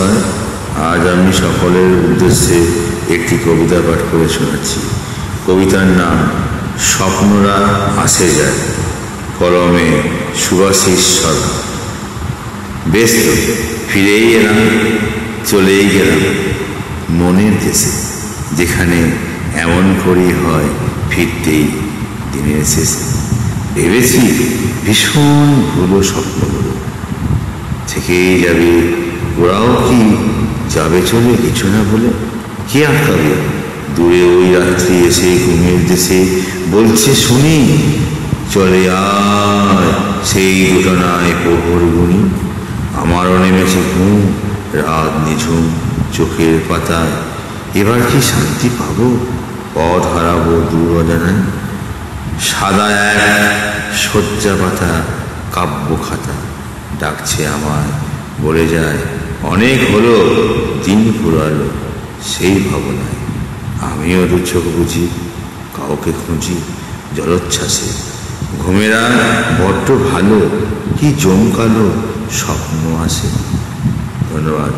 নমস্কার। আজ আমি সকলের উদ্দেশ্যে একটি কবিতা পাঠ করে শোনাচ্ছি। কবিতার নাম স্বপ্নরা আসে যায়, কলমে সুভাষিস সরকার। বেশ তো, ফিরেই এলাম, চলেই গেলাম মনের দেশে, যেখানে এমন করেই হয় ফিরতেই দিনের শেষে। ভেবেছি ভীষণ ভুলো স্বপ্নগুলো, থেকেই যাবে, ওরাও কি যাবে চলে কিছু না বলে? কে আটকাবে দূরে ওই রাত্রি এসে ঘুমের দেশে বলছে শুনি, চলে আয় সেই ঘটনায় প্রহর গুনি। আমারও নেমেছে ঘুম, রাত নিঝুম চোখের পাতায়, এবার কি শান্তি পাবো? পথ হারাবো দূর অজানায়। সাদা এক শয্যা পাতা কাব্য খাতা ডাকছে আমায়, বলে যায় অনেক হলো, দিন ফুরালো সেই ভাবনায়। আমিও দু চোখ বুঝি, কাউকে খুঁজি জলোচ্ছ্বাসে। ঘুমেরা বড্ড ভালো, কি জমকালো স্বপ্ন আসে। ধন্যবাদ।